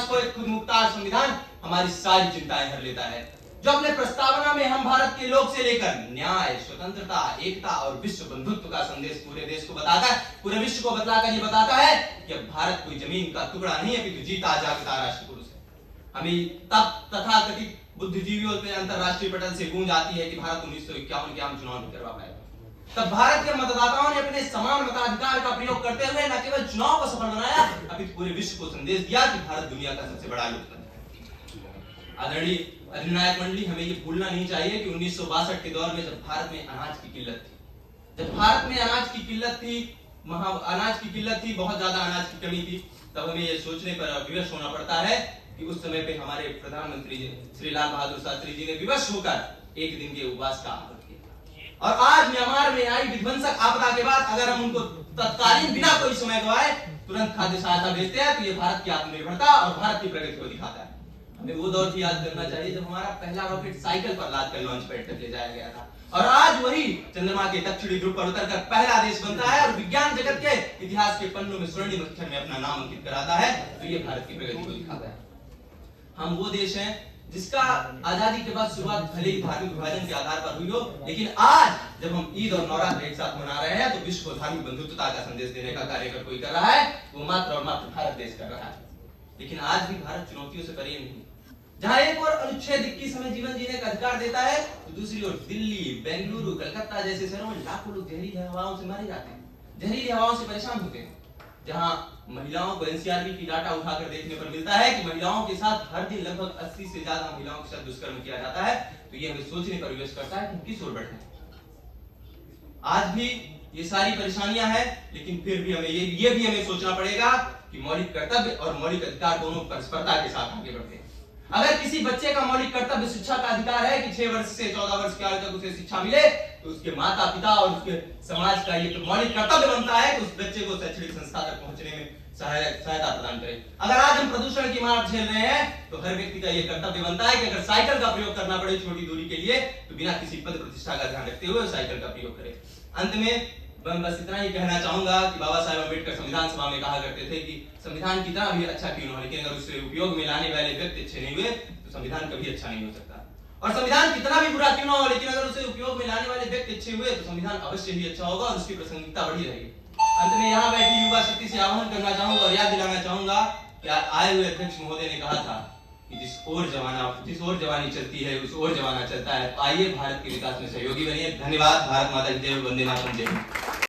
को एक खुद मुख्तार संविधान हमारी सारी चिंताएं हर लेता है, जो अपने प्रस्तावना में हम भारत के लोग से लेकर न्याय, स्वतंत्रता, एकता और विश्व बंधुत्व का संदेश पूरे देश को बताता है, पूरे विश्व को बतलाकर ये बताता है कि अब भारत कोई जमीन का टुकड़ा नहीं है, अपितु जीता जागता राष्ट्र पुरुष है। हमें तब तथाकथित बुद्धिजीवियों पे अंतरराष्ट्रीय पटल से गूंज आती है कि भारत 1951 के आम चुनाव नहीं करवा पाएगा। तब भारत के मतदाताओं ने अपने समान मताधिकार का प्रयोग करते हुए न केवल चुनाव को सफल बनाया, अपितु पूरे विश्व को संदेश दिया कि भारत दुनिया का सबसे बड़ा लोकतंत्र है। आदरणीय अधिनायक मंडली, हमें ये भूलना नहीं चाहिए कि 1962 के दौर में जब भारत में अनाज की किल्लत थी, जब भारत में अनाज की किल्लत थी, बहुत ज्यादा अनाज की कमी थी, तब हमें ये सोचने पर विवश होना पड़ता है कि उस समय पे हमारे प्रधानमंत्री श्री लाल बहादुर शास्त्री जी ने विवश होकर एक दिन के उपवास का आहवान किया। और आज म्यांमार में आई विध्वंसक आपदा के बाद अगर हम उनको तत्कालीन बिना कोई समय गवाए तुरंत खाद्य सहायता भेजते हैं, तो ये भारत की आत्मनिर्भरता और भारत की प्रगति को दिखाता है। हमें वो दौर की याद करना चाहिए जब हमारा पहला रॉकेट साइकिल पर लादकर लॉन्च पैड तक ले जाया गया था, और आज वही चंद्रमा के दक्षिणी ध्रुव पर उतरकर पहला देश बनता है और विज्ञान जगत के इतिहास के पन्नों में स्वर्णिम अक्षर में अपना नाम अंकित कराता है, तो ये भारत की प्रगति को दिखाता है। हम वो देश हैं जिसका आजादी के बाद शुरुआत भले ही धार्मिक विभाजन के आधार पर हुई हो, लेकिन आज जब हम ईद और नवरात्र एक साथ मना रहे हैं तो विश्व को धार्मिक बंधुत्वता का संदेश देने का कार्य अगर कोई कर रहा है वो मात्र और मात्र भारत देश कर रहा है। लेकिन आज भी भारत चुनौतियों से परे नहीं, जहां एक और अनुच्छेद 21 हमें जीवन जीने का अधिकार देता है, तो दूसरी ओर दिल्ली, बेंगलुरु, कलकत्ता जैसे शहरों में लाखों लोग जहरीली हवाओं से मारे जाते हैं, जहरीली हवाओं से परेशान होते हैं। जहां महिलाओं को एनसीआरबी की डाटा उठाकर देखने पर मिलता है कि महिलाओं के साथ हर दिन लगभग 80 से ज्यादा महिलाओं के साथ दुष्कर्म किया जाता है, तो ये हमें सोचने पर विवश करता है कि किस ओर बढ़े। आज भी ये सारी परेशानियां हैं, लेकिन फिर भी हमें ये भी हमें सोचना पड़ेगा कि मौलिक कर्तव्य और मौलिक अधिकार दोनों परस्परता के साथ आगे बढ़ते हैं। अगर किसी बच्चे का मौलिक कर्तव्य शिक्षा का अधिकार है कि 6 वर्ष से 14 वर्ष की आयु तक उसे शिक्षा मिले, तो उसके माता पिता और उसके समाज का ये तो मौलिक कर्तव्य बनता है कि उस बच्चे को शैक्षणिक संस्था तक पहुंचने में सहायता प्रदान करें। अगर आज हम प्रदूषण की मार झेल रहे हैं तो हर व्यक्ति का ये कर्तव्य बनता है कि अगर साइकिल का प्रयोग करना पड़े छोटी दूरी के लिए तो बिना किसी पद प्रतिष्ठा का ध्यान रखते हुए साइकिल का प्रयोग करें। अंत में मैं बस इतना ही कहना चाहूंगा कि बाबा साहेब अम्बेडकर संविधान सभा में कहा करते थे कि संविधान कितना भी अच्छा क्यों न हो, लेकिन अगर उसे उपयोग में लाने वाले व्यक्ति अच्छे नहीं हुए तो संविधान कभी अच्छा नहीं हो सकता। और संविधान कितना भी बुरा क्यों ना हो, लेकिन अगर उसे उपयोग में लाने वाले व्यक्ति अच्छे हुए तो संविधान अवश्य ही अच्छा होगा और उसकी प्रासंगिकता बढ़ी रहेगी। अंत में यहाँ बैठी युवा शक्ति से आह्वान करना चाहूंगा और याद दिलाना चाहूंगा कि आए हुए अध्यक्ष महोदय ने कहा था कि जिस ओर जवानी चलती है उस ओर जमाना चलता है। आइए भारत के विकास में सहयोगी बनिए। धन्यवाद। भारत माता की जय, वंदे मातरम। जय।